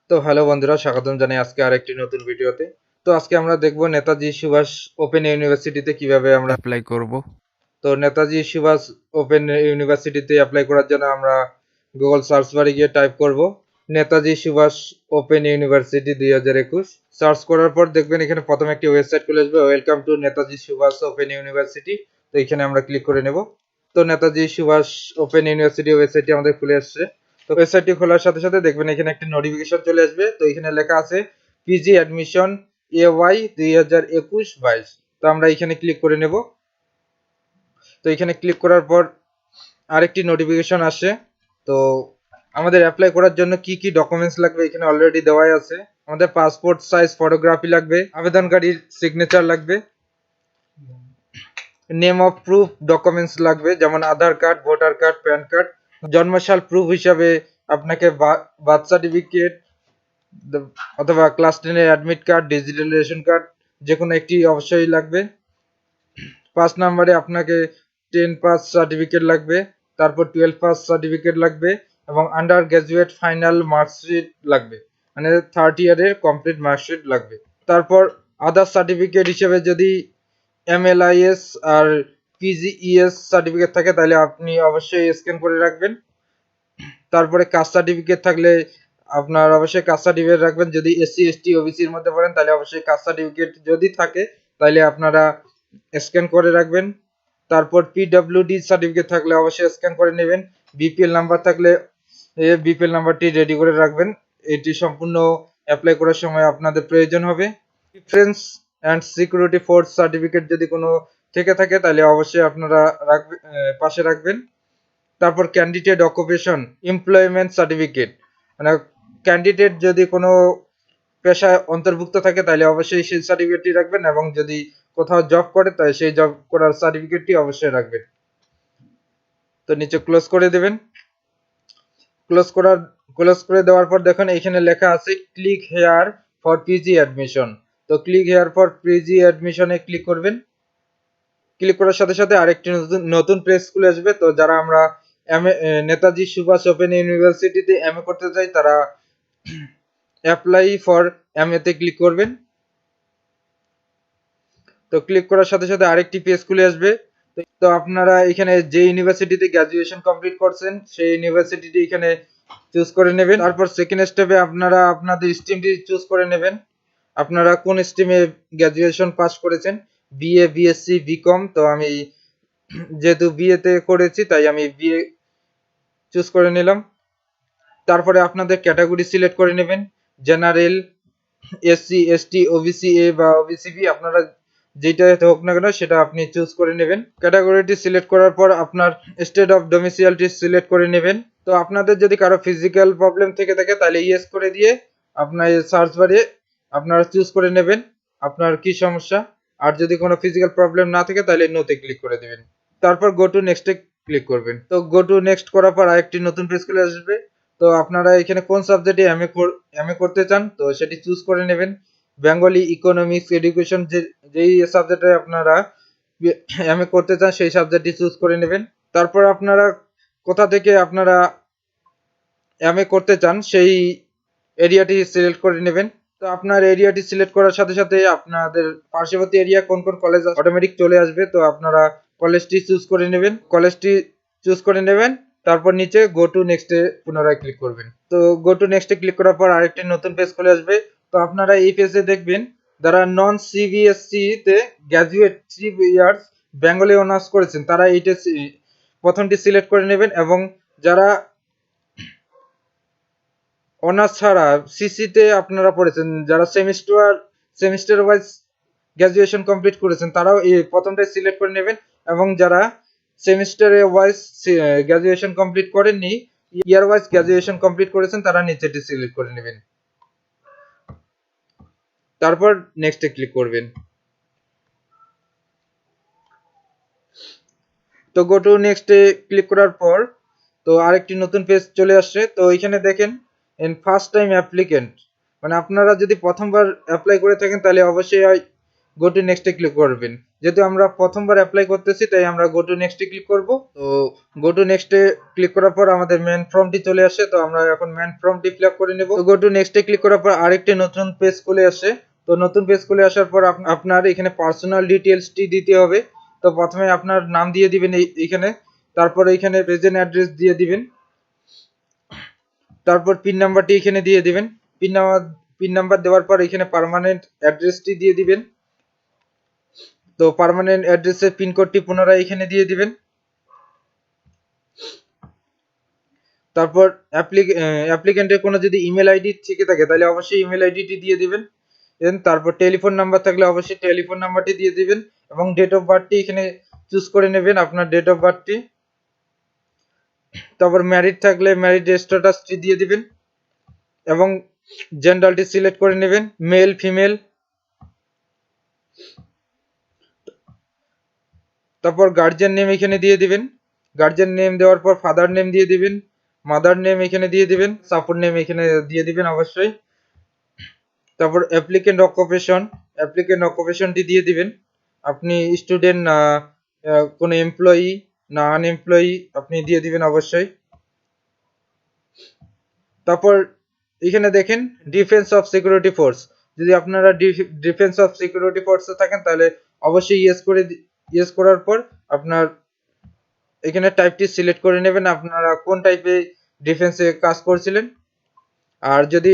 তো হ্যালো বন্ধুরা, স্বাগতম জানাই আজকে আরেকটি নতুন ভিডিওতে। তো আজকে আমরা দেখব নেতাজি সুভাষ ওপেন ইউনিভার্সিটিতে কিভাবে আমরা অ্যাপ্লাই করব। তো নেতাজি সুভাষ ওপেন ইউনিভার্সিটিতে অ্যাপ্লাই করার জন্য আমরা গুগল সার্চ বারে গিয়ে টাইপ করব Netaji Subhash open university 2021। Search করার পর দেখবেন এখানে প্রথমে একটি ওয়েবসাইট খুলে আসবে, welcome to Netaji Subhash open university. তো এখানে আমরা ক্লিক করে নেব। তো নেতাজি সুভাষ ওপেন ইউনিভার্সিটি ওয়েবসাইটটি আমাদের খুলে আসছে। তো ওয়েবসাইটটি খোলার সাথে সাথে দেখবেন এখানে একটা নোটিফিকেশন চলে আসবে। তো এখানে লেখা আছে পিজি অ্যাডমিশন AY 2021-22। তো আমরা এখানে ক্লিক করে নেব। তো এখানে ক্লিক করার পর আরেকটি নোটিফিকেশন আসে। তো আমাদের অ্যাপ্লাই করার জন্য কি কি ডকুমেন্টস লাগবে এখানে অলরেডি দেওয়াই আছে। আমাদের পাসপোর্ট সাইজ ফটোগ্রাফি লাগবে, আবেদনকারীর সিগনেচার লাগবে, নেম অফ প্রুফ ডকুমেন্টস লাগবে যেমন Aadhaar card, voter card, PAN card. জন্মসাল প্রুফ হিসাবে আপনাকে বার্থ সার্টিফিকেট অথবা ক্লাস 10 এর admit card, digital ration card যে কোনো একটি অবশ্যই লাগবে। 5 নম্বরে আপনাকে 10 পাস সার্টিফিকেট লাগবে, তারপর 12 পাস সার্টিফিকেট লাগবে এবং আন্ডার গ্রাজুয়েট ফাইনাল মার্কশিট লাগবে, মানে 30 ইয়ারের কমপ্লিট মার্কশিট লাগবে। তারপর আদার সার্টিফিকেট হিসেবে যদি MLIS আর PGES সার্টিফিকেট থাকে তাহলে আপনি অবশ্যই স্ক্যান করে রাখবেন। তারপরে কাস্ট সার্টিফিকেট থাকলে আপনার অবশ্যই কাস্ট সার্টিফিকেট রাখবেন। যদি SC ST OBC এর মধ্যে পড়েন তাহলে অবশ্যই কাস্ট সার্টিফিকেট যদি থাকে তাহলে আপনারা স্ক্যান করে রাখবেন। তারপর PWD সার্টিফিকেট থাকলে অবশ্যই স্ক্যান করে নেবেন। BPL নাম্বার থাকলে BPL নাম্বারটি রেডি করে রাখবেন। এটি সম্পূর্ণ অ্যাপ্লাই করার সময় আপনাদের প্রয়োজন হবে। Defence and security force certificate যদি কোনো থেকে থাকে তাহলে অবশ্যই আপনারা পাশে রাখবেন। তারপর ক্যান্ডিডেট অকুপেশন এমপ্লয়মেন্ট সার্টিফিকেট, মানে ক্যান্ডিডেট যদি কোনো পেশায় অন্তর্ভুক্ত থাকে তাহলে অবশ্যই সেই সার্টিফিকেটটি রাখবেন এবং যদি কোথাও জব করে তাহলে সেই জব করার সার্টিফিকেটটি অবশ্যই রাখবেন। তো নিচে ক্লোজ করে দেবেন। ক্লোজ করে দেওয়ার পর দেখুন এখানে লেখা আছে click here for PG admission. তো ক্লিক হেয়ার ফর পিজি অ্যাডমিশনে ক্লিক করবেন। ক্লিক করার সাথে সাথে আরেকটি নতুন পেজ খুলে আসবে। তো যারা আমরা নেতাজি সুভাষ ওপেন ইউনিভার্সিটিতে MA করতে চাই তারা অ্যাপ্লাই ফর MA তে ক্লিক করবেন। তো ক্লিক করার সাথে সাথে আরেকটি পেজ খুলে আসবে। তো আপনারা এখানে যে ইউনিভার্সিটিতে গ্র্যাজুয়েশন কমপ্লিট করছেন সেই ইউনিভার্সিটিটি এখানে চুজ করে নেবেন। তারপর সেকেন্ড স্টেপে আপনারা আপনাদের স্ট্রিমটি চুজ করে নেবেন। আপনারা কোন স্ট্রিমে গ্র্যাজুয়েশন পাস করেছেন, BA BSc BCom। তো আমি যেহেতু BA তে করেছি তাই আমি BA চুজ করে নিলাম। তারপরে আপনাদের ক্যাটাগরি সিলেক্ট করে নেবেন, general, SC ST OBC A বা OBC B, আপনারা যেটাতে হোক না কেন সেটা আপনি চুজ করে নেবেন। ক্যাটাগরিটি সিলেক্ট করার পর আপনার স্টেট অফ ডোমিসাইলটি সিলেক্ট করে নেবেন। তো আপনাদের যদি কারো ফিজিক্যাল প্রবলেম থেকে থাকে তাহলে ইয়েস করে দিয়ে আপনার সার্চ বারে আপনারা চুজ করে নেবেন আপনার কি সমস্যা। আর যদি কোনো ফিজিক্যাল প্রবলেম না থাকে তাহলে নোতে ক্লিক করে দেবেন। তারপর গো টু নেক্সটে ক্লিক করবেন। তো গো টু নেক্সট করার পর আরেকটি নতুন পেজ খুলে আসবে। তো আপনারা এখানে কোন সাবজেক্টে MA করতে চান তো সেটি চুজ করে নেবেন। বেঙ্গলি, ইকোনমিক্স, এডুকেশন যেই সাবজেক্টে আপনারা MA করতে চান সেই সাবজেক্টটি চুজ করে নেবেন। তারপর আপনারা কোথা থেকে আপনারা MA করতে চান সেই এরিয়াটি সিলেক্ট করে নেবেন। তো আপনার এরিয়াটি সিলেক্ট করার সাথে সাথে আপনাদের পার্শ্ববর্তী এরিয়া কোন কোন কলেজ অটোমেটিক চলে আসবে। তো আপনারা কলেজটি চুজ করে নেবেন। তারপর নিচে গো টু নেক্সটে পুনরায় ক্লিক করবেন। তো গো টু নেক্সটে ক্লিক করার পর আরেকটি নতুন পেজ খুলে আসবে। তো আপনারা এই পেজে দেখবেন যারা নন CBSE তে গ্র্যাজুয়েট 3 ইয়ার্স বেঙ্গলি অনার্স করেছেন তারা এইটা প্রথমটি সিলেক্ট করে নেবেন এবং যারা অনার্স ছাড়া সিসিতে আপনারা পড়েছেন, যারা সেমিস্টার ওয়াইজ গ্র্যাজুয়েশন কমপ্লিট করেছেন তারাও এই প্রথমটাই সিলেক্ট করে নেবেন এবং যারা সেমিস্টারে ওয়াইজ গ্র্যাজুয়েশন কমপ্লিট করেননি, ইয়ার ওয়াইজ গ্র্যাজুয়েশন কমপ্লিট করেছেন তারা নিচেটি সিলেক্ট করে নেবেন। তারপর নেক্সটে ক্লিক করবেন। তো গো টু নেক্সটে ক্লিক করার পর তো আরেকটি নতুন পেজ চলে আসছে। তো এখানে দেখেন ইন ফার্স্ট টাইম অ্যাপ্লিকেন্ট, মানে আপনারা যদি প্রথমবার অ্যাপ্লাই করে থাকেন তাহলে অবশ্যই গো টু নেক্সটে ক্লিক করবেন। যেহেতু আমরা প্রথমবার অ্যাপ্লাই করতেছি তাই আমরা গো টু নেক্সটে ক্লিক করব। তো গো টু নেক্সটে ক্লিক করার পর আমাদের মেন ফর্মটি চলে আসে, তো আমরা এখন মেন ফর্মটি ফিল আপ করে নেব। তো গো টু নেক্সটে ক্লিক করার পর আরেকটি নতুন পেজ খুলে আসে। তো নতুন পেজ খুলে আসার পর আপনার এখানে পার্সোনাল ডিটেইলসটি দিতে হবে। তো প্রথমে আপনার নাম দিয়ে দিবেন এইখানে, তারপর এখানে প্রেজেন্ট অ্যাড্রেস দিয়ে দিবেন, তারপর পিন নাম্বারটি এখানে দিয়ে দিবেন। পিন নাম্বার দেওয়ার পর এখানে পার্মানেন্ট অ্যাড্রেসটি দিয়ে দিবেন। তো পার্মানেন্ট অ্যাড্রেসের পিন কোডটি পুনরায় এখানে দিয়ে দিবেন। তারপর অ্যাপ্লিক্যান্টের কোনো যদি ইমেল আইডি থেকে থাকে তাহলে অবশ্যই ইমেল আইডিটি দিয়ে দিবেন। তারপর টেলিফোন নাম্বার থাকলে অবশ্যই টেলিফোন নাম্বারটি দিয়ে দিবেন এবং ডেট অফ বার্থটি এখানে চুজ করে নেবেন, আপনার ডেট অফ বার্থটি। তারপর ম্যারিড থাকলে ম্যারিড স্ট্যাটাসটি দিয়ে দিবেন এবং জেন্ডারটি সিলেক্ট করে নেবেন, মেল ফিমেল। তারপর গার্জিয়ান নেম এখানে দিয়ে দিবেন। গার্জিয়ান নেম দেওয়ার পর ফাদার নেম দিয়ে দিবেন, মাদার নেম এখানে দিয়ে দিবেন, সাপোর্ট নেম এখানে দিয়ে দিবেন অবশ্যই। তারপর অ্যাপ্লিকেন্ট অকুপেশনটি দিয়ে দিবেন, আপনি স্টুডেন্ট না কোনো এমপ্লয়ি না আনএমপ্লয়ি আপনি দিয়ে দিবেন অবশ্যই। তারপর এখানে দেখেন ডিফেন্স অফ সিকিউরিটি ফোর্স, যদি আপনারা ডিফেন্স অফ সিকিউরিটি ফোর্সে থাকেন তাহলে অবশ্যই ইয়েস করার পর আপনার এখানে টাইপটি সিলেক্ট করে নেবেন, আপনারা কোন টাইপে ডিফেন্সে কাজ করছিলেন। আর যদি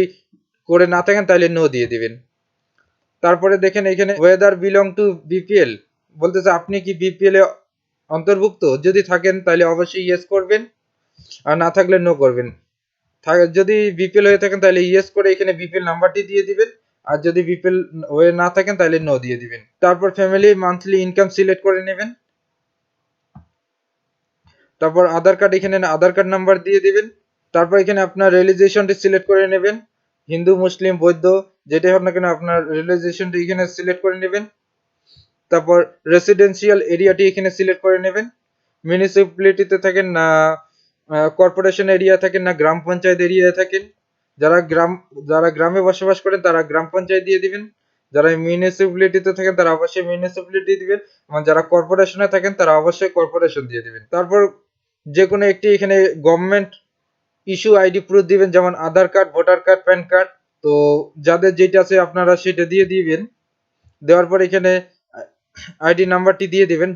করে না থাকেন তাহলে নো দিয়ে দিবেন। তারপরে দেখেন এখানে ওয়েদার বিলং টু বিপিএল বলতেছে আপনি কি বিপিএল এ অন্তর্ভুক্ত, যদি থাকেন তাহলে অবশ্যই ইয়েস করবেন আর না থাকলে নো করবেন। যদি বিপিএল হয়ে থাকেন তাহলে ইয়েস করে এখানে বিপিএল নাম্বারটি দিয়ে দিবেন, আর যদি বিপিএল হয়ে না থাকেন তাহলে নো দিয়ে দিবেন। তারপর ফ্যামিলি মান্থলি ইনকাম সিলেক্ট করে নেবেন। তারপর আধার কার্ড এখানে আধার কার্ড নাম্বার দিয়ে দিবেন। তারপর এখানে আপনার রিলিজিয়নটি সিলেক্ট করে নেবেন, হিন্দু মুসলিম বৌদ্ধ যেটাই হোক না কেন আপনার রিলিজিয়নটি এখানে সিলেক্ট করে নেবেন। তারপর রেসিডেন্সিয়াল এরিয়াটি এখানে সিলেক্ট করে নেবেন, মিউনিসিপ্যালিটিতে থাকেন না কর্পোরেশন এরিয়া থাকেন না গ্রাম পঞ্চায়েত এরিয়ায় থাকেন। যারা গ্রামে বসবাস করেন তারা গ্রাম পঞ্চায়েত দিয়ে দিবেন, যারা মিউনিসিপ্যালিটিতে থাকেন তারা অবশ্যই মিউনিসিপ্যালিটি দিবেন এবং যারা কর্পোরেশনে থাকেন তারা অবশ্যই কর্পোরেশন দিয়ে দিবেন। তারপর যে কোনো একটি এখানে গভর্নমেন্ট ইস্যু আইডি প্রুফ দিবেন, যেমন Aadhaar card, voter card, PAN card. তো যাদের যেটা আছে আপনারা সেটা দিয়ে দিবেন। দেওয়ার পর এখানে আইডি নাম্বারটি দিয়ে দিবেন,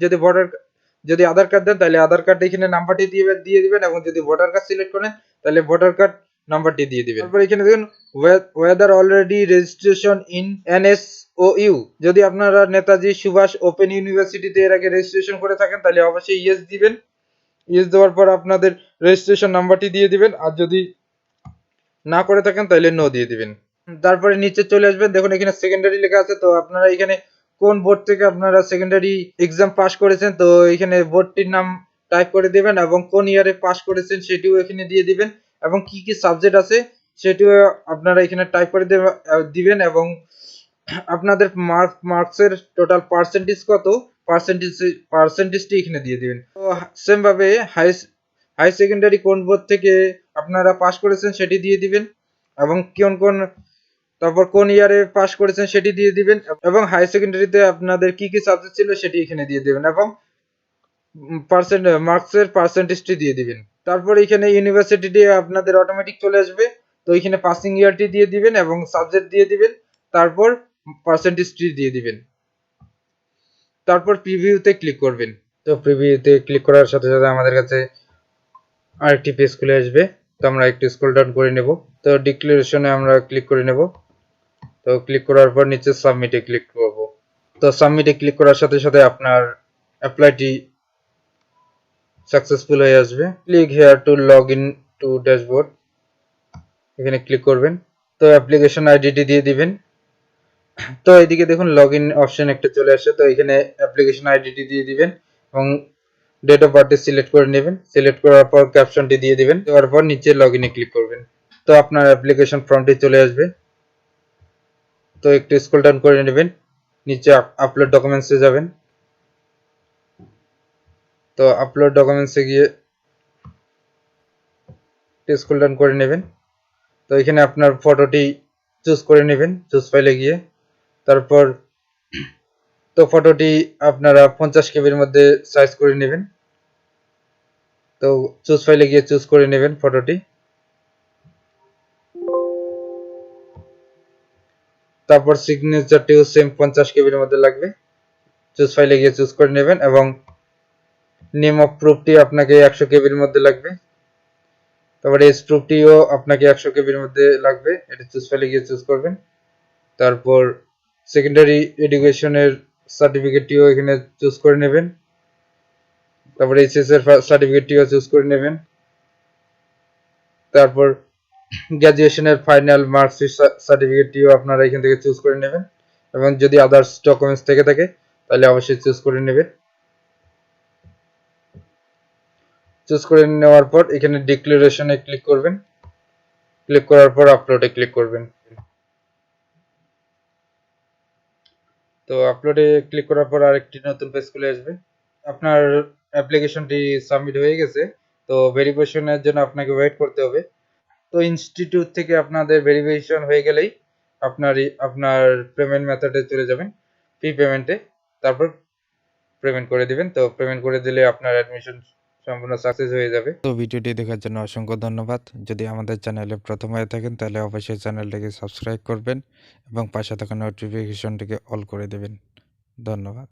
যদি আধার কার্ড দেন তাহলে আধার কার্ড এখানে নাম্বারটি দিয়ে দিবেন এবং যদি ভোটার কার্ড সিলেক্ট করেন তাহলে ভোটার কার্ড নাম্বারটি দিয়ে দিবেন। তারপর এখানে দেখুন weather already registration in NSOU, যদি আপনারা নেতাজি সুভাষ ওপেন ইউনিভার্সিটিতে এর আগে রেজিস্ট্রেশন করে থাকেন তাহলে অবশ্যই ইয়েস দিবেন। ইয়েস দেওয়ার পর আপনাদের রেজিস্ট্রেশন নাম্বারটি দিয়ে দিবেন, আর যদি না করে থাকেন তাহলে নো দিয়ে দিবেন। তারপরে নিচে চলে আসবেন, দেখুন এখানে সেকেন্ডারি লেখা আছে। তো আপনারা এখানে কোন বোর্ড থেকে আপনারা সেকেন্ডারি এক্সাম পাস করেছেন তো এখানে বোর্ডটির নাম টাইপ করে দিবেন এবং কোন ইয়ারে পাস করেছেন সেটিও এখানে দিয়ে দিবেন এবং কি কি সাবজেক্ট আছে সেটিও আপনারা এখানে টাইপ করে দিবেন এবং আপনাদের মার্কসের টোটাল পার্সেন্টেজ কত পার্সেন্টেজটি এখানে দিয়ে দিবেন। তো সেম ভাবে হাই সেকেন্ডারি কোন বোর্ড থেকে আপনারা পাস করেছেন সেটি দিয়ে দিবেন এবং তারপর কোন ইয়ারে পাস করেছেন সেটি দিয়ে দিবেন এবং হাই সেকেন্ডারিতে আপনাদের কি কি সাবজেক্ট ছিল সেটি এখানে দিয়ে দিবেন এবং মার্কসের পার্সেন্টেজটি দিয়ে দিবেন। তারপর এখানে ইউনিভার্সিটি আপনাদের অটোমেটিক চলে আসবে। তো এখানে পাসিং ইয়ারটি দিয়ে দিবেন এবং সাবজেক্ট দিয়ে দিবেন, তারপর পার্সেন্টেজটি দিয়ে দিবেন। তারপর প্রিভিউতে ক্লিক করবেন। তো প্রিভিউতে ক্লিক করার সাথে সাথে আমাদের কাছে আরেকটি পেজ খুলে আসবে। তো আমরা একটু স্ক্রল ডাউন করে নেব। তো ডিক্লারেশনে আমরা ক্লিক করে নেব। তো ক্লিক করার পর নিচে সাবমিটে ক্লিক করব। তো সাবমিটে ক্লিক করার সাথে সাথে আপনার অ্যাপ্লাইটি সাকসেসফুল হয়ে আসবে। Click here two log in two dashboard, এখানে ক্লিক করবেন। তো অ্যাপ্লিকেশন আইডিটি দিয়ে দিবেন। তো এদিকে দেখুন লগ ইন অপশন একটা চলে আসে। তো এখানে অ্যাপ্লিকেশন আইডিটি দিয়ে দিবেন এবং ডেট অফ বার্থ সিলেক্ট করে নেবেন। সিলেক্ট করার পর ক্যাপশনটি দিয়ে দিবেন, দেওয়ার পর নিচে লগ ইনে ক্লিক করবেন। তো আপনার অ্যাপ্লিকেশন ফর্মটি চলে আসবে। তো একটু স্ক্রল ডাউন করে নেবেন, নিচে আপলোড ডকুমেন্টসে যাবেন। তো আপলোড ডকুমেন্টসে গিয়ে স্ক্রল ডাউন করে নেবেন। তো এখানে আপনার ফটোটি চুজ করে নেবেন, চুজ ফাইলে গিয়ে। তারপর তো ফটোটি আপনারা 50 কেবির মধ্যে সাইজ করে নেবেন। তো চুজ ফাইলে গিয়ে চুজ করে নেবেন ফটোটি। তারপর সিগনেচারটিও সেম 50 কেবির মধ্যে লাগবে। চুজ ফাইলে গিয়ে চুজ করে নেবেন এবং নেম অফ প্রুফটি আপনাকে 100 কেবির মধ্যে লাগবে। তারপরে এজ প্রুফটিও আপনাকে 100 কেবির মধ্যে লাগবে। এটা চুজ ফাইলে গিয়ে চুজ করবেন। তারপর সেকেন্ডারি এডুকেশনের সার্টিফিকেটটিও এখানে চুজ করে নেবেন। তারপরে এইচএস এর সার্টিফিকেটটিও চুজ করে নেবেন। তারপর গ্র্যাজুয়েশনের ফাইনাল মার্কশিট সার্টিফিকেটটিও আপনারা এখান থেকে চুজ করে নেবেন এবং যদি আদার্স ডকুমেন্টস থেকে থাকে তাহলে অবশ্যই চুজ করে নেবেন। চুজ করে নেওয়ার পর এখানে ডিক্লারেশনে ক্লিক করবেন। ক্লিক করার পর আপলোডে ক্লিক করবেন। তো আপলোডে ক্লিক করার পর আরেকটি নতুন পেজ খুলে আসবে। আপনার অ্যাপ্লিকেশনটি সাবমিট হয়ে গেছে। তো ভেরিফিকেশনের জন্য আপনাকে ওয়েট করতে হবে। তো ইনস্টিটিউট থেকে আপনাদের ভেরিফিকেশন হয়ে গেলেই আপনার পেমেন্ট মেথডে চলে যাবেন, ফি পেমেন্টে। তারপর পেমেন্ট করে দিবেন। তো পেমেন্ট করে দিলে আপনার অ্যাডমিশন সম্পূর্ণ সাকসেস হয়ে যাবে। তো ভিডিওটি দেখার জন্য অসংখ্য ধন্যবাদ। যদি আমাদের চ্যানেলে প্রথম হয়ে থাকেন তাহলে অবশ্যই চ্যানেলটিকে সাবস্ক্রাইব করবেন এবং পাশে থাকা নোটিফিকেশনটিকে অল করে দেবেন। ধন্যবাদ।